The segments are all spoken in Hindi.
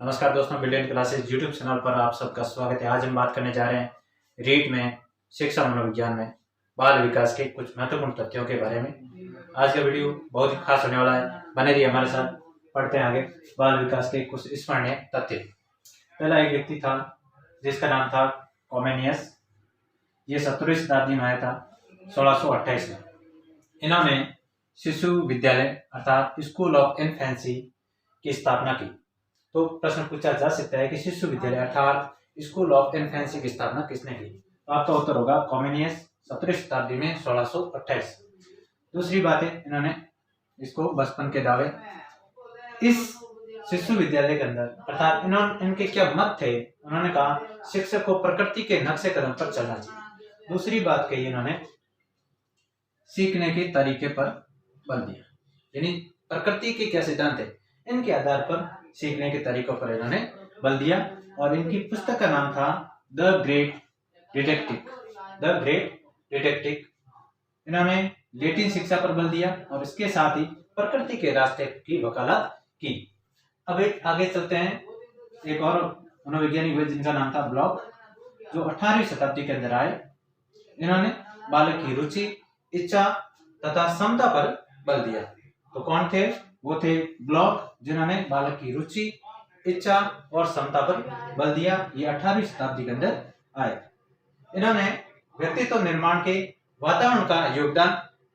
नमस्कार दोस्तों, ब्रिलियंट क्लासेस यूट्यूब चैनल पर आप सबका स्वागत है। आज हम बात करने जा रहे हैं रीट में शिक्षा मनोविज्ञान में बाल विकास के कुछ महत्वपूर्ण तथ्यों के बारे में। आज का वीडियो बहुत ही खास होने वाला है, बने रहिए हमारे साथ। पढ़ते हैं आगे बाल विकास के कुछ स्मरणीय तथ्य। पहला एक व्यक्ति था जिसका नाम था कॉमेनियस। ये 17वीं शताब्दी में आया था, 1628 में। इन्होंने शिशु विद्यालय अर्थात स्कूल ऑफ इन्फेंसी की स्थापना की। तो प्रश्न पूछा जा सकता है कि शिशु विद्यालय अर्थात स्कूल ऑफ इन्फेंसी की स्थापना किसने की? तो आपका उत्तर होगा कॉमेनियस, 17वीं शताब्दी में 1628। दूसरी बात है, इन्होंने इसको बचपन के दावे इस शिशु विद्यालय के अंदर अर्थात इनके क्या मत थे? उन्होंने कहा शिक्षक को प्रकृति के नक्शे कदम पर चलना चाहिए। दूसरी बात कही इन्होंने सीखने के तरीके पर बल दिया, यानी प्रकृति के क्या सिद्धांत है इनके आधार पर सीखने के तरीकों पर इन्होंने बल दिया। और इनकी पुस्तक का नाम था द ग्रेट डिटेक्टिव। इन्होंने लैटिन शिक्षा पर बल दिया और इसके साथ ही प्रकृति के रास्ते की वकालत की। अब एक आगे चलते हैं, एक और मनोवैज्ञानिक हुए जिनका नाम था ब्लॉक, जो 18वीं शताब्दी के अंदर आए। इन्होंने बालक की रुचि, इच्छा तथा क्षमता पर बल दिया। तो कौन थे? वो थे ब्लॉक, जिन्होंने बालक की रुचि, इच्छा और क्षमता पर बल दिया। ये 18वीं शताब्दी के अंदर आए। इन्होंने व्यक्तित्व निर्माण के वातावरण का योगदान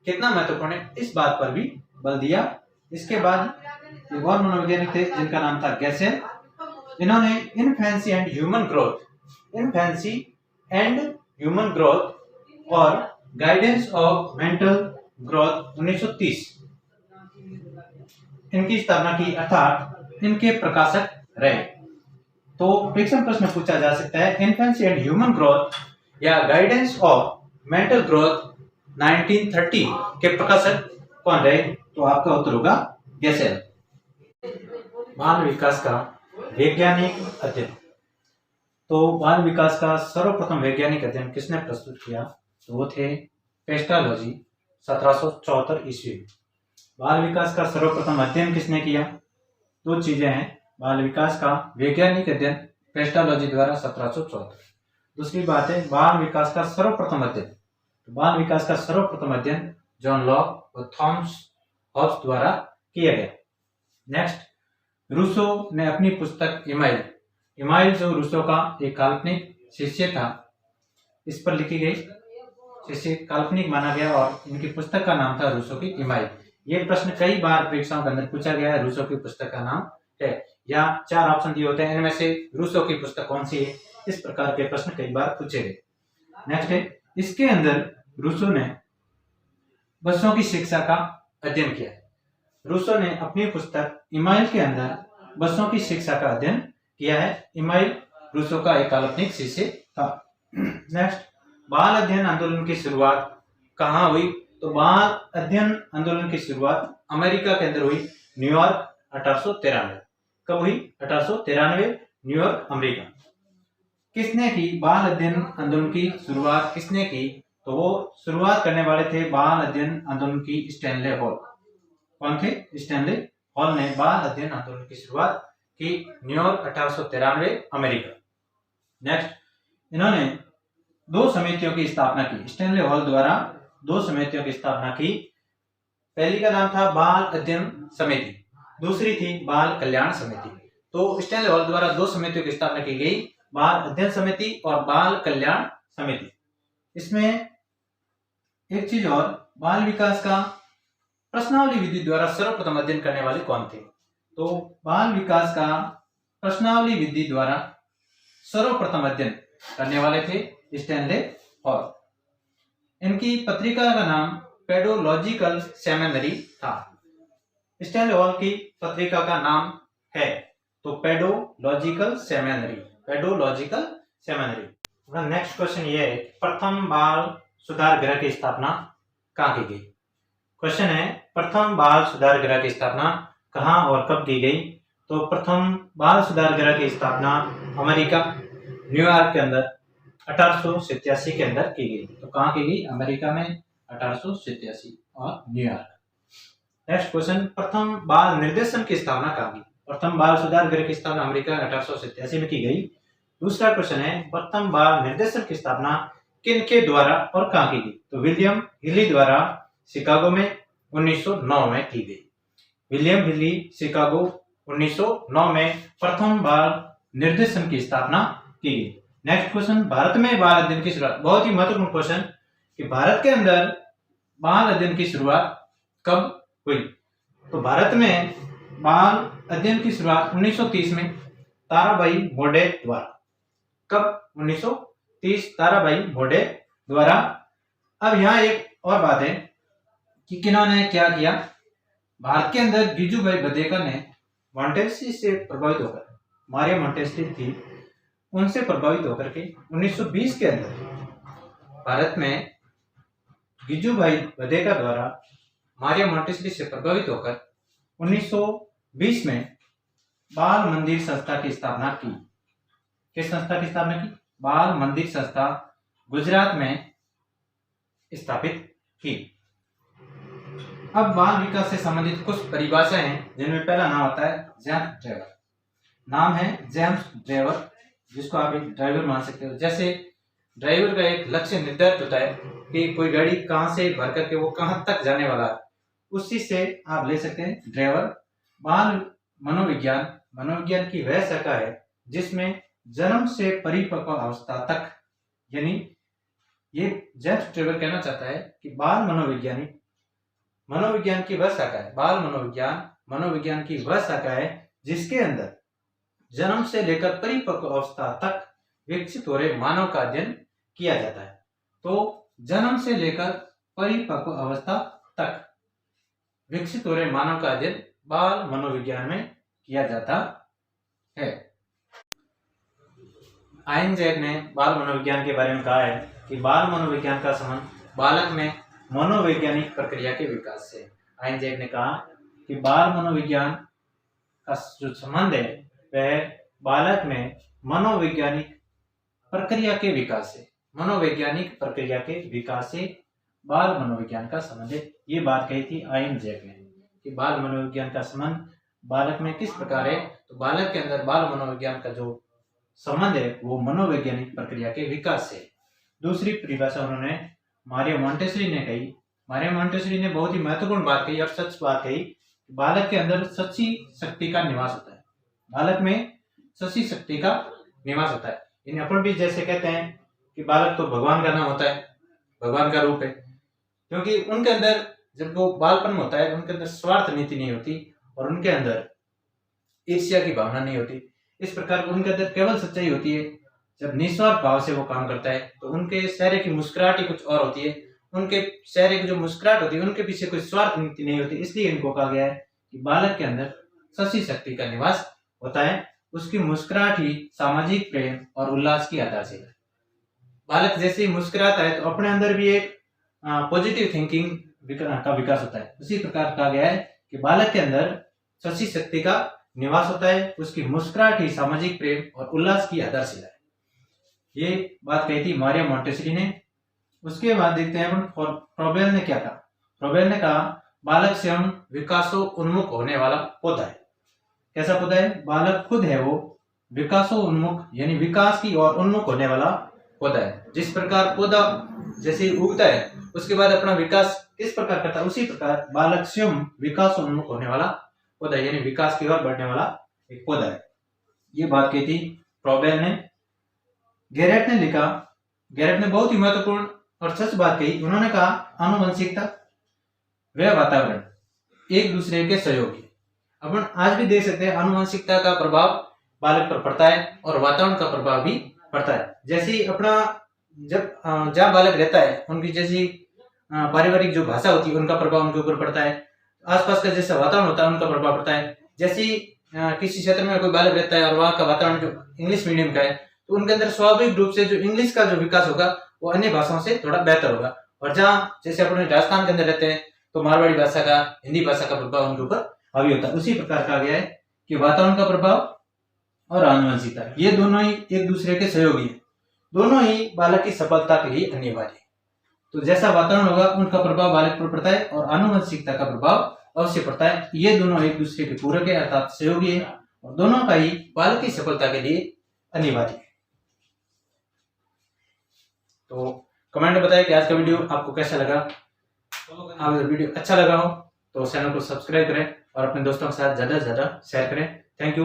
कितना महत्वपूर्ण है इस बात पर भी बल दिया। इसके बाद एक और मनोवैज्ञानिक थे जिनका नाम था गैसेल। इन्होंने इन्फेंसी एंड ह्यूमन ग्रोथ और गाइडेंस ऑफ मेंटल ग्रोथ 1930 इनकी स्थापना की, अर्थात इनके प्रकाशक रहे। तो परीक्षण प्रश्न पूछा जा सकता है इन्फेंसी एंड ह्यूमन ग्रोथ या गाइडेंस ऑफ मेंटल ग्रोथ 1930 के प्रकाशक कौन रहे? तो आपका उत्तर होगा गैसेल। बाल विकास का वैज्ञानिक अध्ययन। तो बाल विकास का सर्वप्रथम वैज्ञानिक अध्ययन किसने प्रस्तुत किया? तो वो थे पेस्टालोजी, 1774 ईस्वी। बाल विकास का सर्वप्रथम अध्ययन किसने किया? दो चीजें हैं, बाल विकास का वैज्ञानिक अध्ययन पेस्टालोजी द्वारा 1774। दूसरी बात है बाल विकास का सर्वप्रथम अध्ययन। तो बाल विकास का सर्वप्रथम अध्ययन जॉन लॉक और थॉमस हॉब्स द्वारा किया गया। नेक्स्ट, रूसो ने अपनी पुस्तक इमाइल जो रूसो का एक काल्पनिक शिष्य था, इस पर लिखी गई। शिष्य काल्पनिक माना गया और इनकी पुस्तक का नाम था रूसो की इमाइल। ये प्रश्न कई बार परीक्षाओं के अंदर पूछा गया है, रूसो की पुस्तक का नाम है, या 4 ऑप्शन दिए होते हैं, इनमें से रूसो की पुस्तक कौन सी है? इस प्रकार के प्रश्न कई बार पूछे गए। नेक्स्ट है, इसके अंदर रूसो ने बच्चों की शिक्षा का अध्ययन किया। रूसो ने अपनी पुस्तक इमाइल के अंदर बच्चों की शिक्षा का अध्ययन किया है। इमाइल रूसो का एक काल्पनिक शिष्य था। नेक्स्ट, बाल अध्ययन आंदोलन की शुरुआत कहाँ हुई? तो बाल अध्ययन आंदोलन की शुरुआत अमेरिका के अंदर हुई, न्यूयॉर्क, 1893। कब हुई? 1893, न्यूयॉर्क, अमेरिका। किसने की बाल अध्ययन आंदोलन की शुरुआत किसने की? तो वो शुरुआत करने वाले थे बाल अध्ययन आंदोलन की स्टैनले हॉल। कौन थे? स्टैनले हॉल ने बाल अध्ययन आंदोलन की शुरुआत की, न्यूयॉर्क, 1893, अमेरिका। नेक्स्ट, इन्होंने 2 समितियों की स्थापना की। स्टैनले हॉल द्वारा 2 समितियों की स्थापना की। पहली का नाम था बाल अध्ययन समिति, दूसरी थी बाल कल्याण समिति। तो स्टैनले हॉल द्वारा 2 समितियों की स्थापना की गई, बाल अध्ययन समिति और बाल कल्याण समिति। इसमें एक चीज और, बाल विकास का प्रश्नावली विधि द्वारा सर्वप्रथम अध्ययन करने वाले कौन थे? तो बाल विकास का प्रश्नावली विधि द्वारा सर्वप्रथम अध्ययन करने वाले थे स्टैनले हॉल। इनकी पत्रिका का नाम पेडोलॉजिकल सेमिनरी था। स्टैनले हॉल की पत्रिका का नाम है तो पेडोलॉजिकल सेमिनरी। नेक्स्ट क्वेश्चन ये है, प्रथम बाल सुधार गृह की स्थापना कहाँ की गई? क्वेश्चन है, प्रथम बाल सुधार गृह की स्थापना कहाँ और कब की गई? तो प्रथम बाल सुधार गृह की स्थापना अमेरिका, न्यूयॉर्क के अंदर 1887 के अंदर की गई। तो कहाँ की गई? अमेरिका में 1887 और न्यूयॉर्क। नेक्स्ट क्वेश्चन, प्रथम बाल निर्देशन की स्थापना कहाँ की? प्रथम बाल सुधार गृह की स्थापना अमेरिका 1887 में की गई। दूसरा क्वेश्चन है प्रथम बाल निर्देशन की स्थापना किन के द्वारा और कहाँ की गई? तो विलियम हिली द्वारा शिकागो में 1909 में की गई। विलियम हिली शिकागो 1909 में प्रथम बाल निर्देशन की स्थापना की गई। नेक्स्ट क्वेश्चन, भारत में बाल अध्ययन की शुरुआत। बहुत ही महत्वपूर्ण क्वेश्चन कि भारत के अंदर बाल अध्ययन की शुरुआत कब हुई? तो भारत में बाल अध्ययन की शुरुआत 1930 में ताराबाई मोडे द्वारा। कब? 1930 ताराबाई मोडे द्वारा। अब यहाँ एक और बात है कि किन्होंने क्या किया। भारत के अंदर गिजुभाई बधेकर ने मॉन्टेस्क्यू से प्रभावित होकर, मारिया मॉन्टेस्क्यू थी, उनसे प्रभावित होकर के 1920 के अंदर भारत में गिजुभाई बधेकर द्वारा मारिया मॉन्टेस्क्यू से प्रभावित होकर 1920 में बाल मंदिर संस्था की स्थापना की। किस संस्था की स्थापना की? बाल मंदिर संस्था गुजरात में स्थापित की। अब बाल विकास से संबंधित कुछ परिभाषाएं हैं जिनमें पहला नाम आता है जेम्स ड्रेवर। नाम है जेम्स ड्रेवर, जिसको आप एक ड्राइवर मान सकते हो। जैसे ड्राइवर का एक लक्ष्य निर्धारित होता है कि कोई गाड़ी कहां से भर करके वो कहां तक जाने वाला है, उसी से आप ले सकते हैं ड्राइवर। बाल मनोविज्ञान, मनोविज्ञान की वह शाखा है जिसमें जन्म से परिपक्व अवस्था तक, यानी ये जेम्स ड्रेवर कहना चाहता है कि बाल मनोविज्ञान की वह शाखा है, बाल मनोविज्ञान की वह शाखा है जिसके अंदर जन्म से लेकर परिपक्व अवस्था तक विकसित हो रहे मानव का अध्ययन किया जाता है। तो जन्म से लेकर परिपक्व अवस्था तक विकसित हो रहे मानव का अध्ययन बाल मनोविज्ञान में किया जाता है। आइंजैक ने बाल मनोविज्ञान के बारे में कहा है कि बाल मनोविज्ञान का संबंध बालक में मनोवैज्ञानिक प्रक्रिया के विकास से। आइंजैक ने कहा कि बाल मनोविज्ञान का जो संबंध है वह बालक में मनोवैज्ञानिक प्रक्रिया के विकास से, मनोवैज्ञानिक प्रक्रिया के विकास से बाल मनोविज्ञान का संबंध है। ये बात कही थी आइंजैक ने कि बाल मनोविज्ञान का संबंध बालक में किस प्रकार है। तो बालक के अंदर बाल मनोविज्ञान का जो संबंध है वो मनोवैज्ञानिक प्रक्रिया के विकास से। दूसरी परिभाषा उन्होंने मारिया मॉन्टेस्क्यू ने कही। मारिया मॉन्टेस्क्यू ने बहुत ही महत्वपूर्ण बात कही और सच बात कही, बालक के अंदर सच्ची शक्ति का निवास होता है। बालक में सच्ची शक्ति का निवास होता है। इन अपन भी जैसे कहते हैं कि बालक तो भगवान का नाम होता है, भगवान का रूप है, क्योंकि उनके अंदर जब वो बालपन में होता है उनके अंदर स्वार्थ नीति नहीं होती और उनके अंदर ईर्ष्या की भावना नहीं होती। इस प्रकार उनके अंदर केवल सच्चाई होती है। जब निस्वार्थ भाव से वो काम करता है तो उनके चेहरे की मुस्कुराहट ही कुछ और होती है। उनके चेहरे की जो मुस्कुराहट होती है उनके पीछे कोई स्वार्थ नीति नहीं होती। इसलिए इनको कहा गया है कि बालक के अंदर सच्ची शक्ति का निवास होता है। उसकी मुस्कुराहट ही सामाजिक प्रेम और उल्लास की आधारशिला है। बालक जैसे ही मुस्कुराता है तो अपने अंदर भी एक पॉजिटिव थिंकिंग का विकास होता है। उसी प्रकार कहा गया है कि बालक के अंदर सच्ची शक्ति का निवास होता है। उसकी मुस्कुराहट ही सामाजिक प्रेम और उल्लास की आधारशिला है। ये बात कही थी मारिया मॉन्टेस्क्यू ने। उसके बाद देखते हैं अपन फ्रोबेल ने क्या कहा। फ्रोबेल ने कहा बालक स्वयं विकासोन्मुख होने वाला पौधा है। कैसा पौधा है? बालक खुद है वो विकासोन्मुख, यानी विकास की ओर उन्मुख होने वाला पौधा है। जिस प्रकार पौधा जैसे उगता है उसके बाद अपना विकास किस प्रकार करता है, उसी प्रकार बालक स्वयं विकासोन्मुख होने वाला पौधा, यानी विकास की ओर बढ़ने वाला एक पौधा है। ये बात कही थी फ्रोबेल ने। गैरेट ने लिखा, गैरेट ने बहुत ही महत्वपूर्ण और सच बात कही। उन्होंने कहा आनुवंशिकता व वातावरण एक दूसरे के सहयोगी। अपन आज भी देख सकते हैं आनुवंशिकता का प्रभाव बालक पर पड़ता है और वातावरण का प्रभाव भी पड़ता है। जैसे ही अपना जब जहाँ बालक रहता है उनकी जैसी पारिवारिक जो भाषा होती है उनका प्रभाव उनके ऊपर पड़ता है। आसपास का जैसा वातावरण होता है उनका प्रभाव पड़ता है। जैसे किसी क्षेत्र में कोई बालक रहता है और वहाँ का वातावरण जो इंग्लिश मीडियम का है तो उनके अंदर स्वाभाविक रूप से जो इंग्लिश का जो विकास होगा वो अन्य भाषाओं से थोड़ा बेहतर होगा। और जहाँ जैसे अपने राजस्थान के अंदर रहते हैं तो मारवाड़ी भाषा का, हिंदी भाषा का प्रभाव उनके ऊपर हावी होता है। उसी प्रकार कहा गया है कि वातावरण का प्रभाव और आनुवंशिकता ये दोनों ही एक दूसरे के सहयोगी है। दोनों ही बालक की सफलता के लिए अनिवार्य है। तो जैसा वातावरण होगा उनका प्रभाव बालक पर पड़ता है और आनुवंशिकता का प्रभाव अवश्य पड़ता है। ये दोनों एक दूसरे के पूरक है अर्थात सहयोगी है। और दोनों का ही बालक की सफलता के लिए अनिवार्य है। तो कमेंट में बताएं कि आज का वीडियो आपको कैसा लगा। अगर वीडियो अच्छा लगा हो तो चैनल को सब्सक्राइब करें और अपने दोस्तों के साथ ज़्यादा से ज़्यादा शेयर करें। Thank you.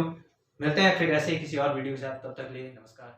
मिलते हैं फिर ऐसे ही किसी और वीडियो के साथ, तब तक के लिए नमस्कार।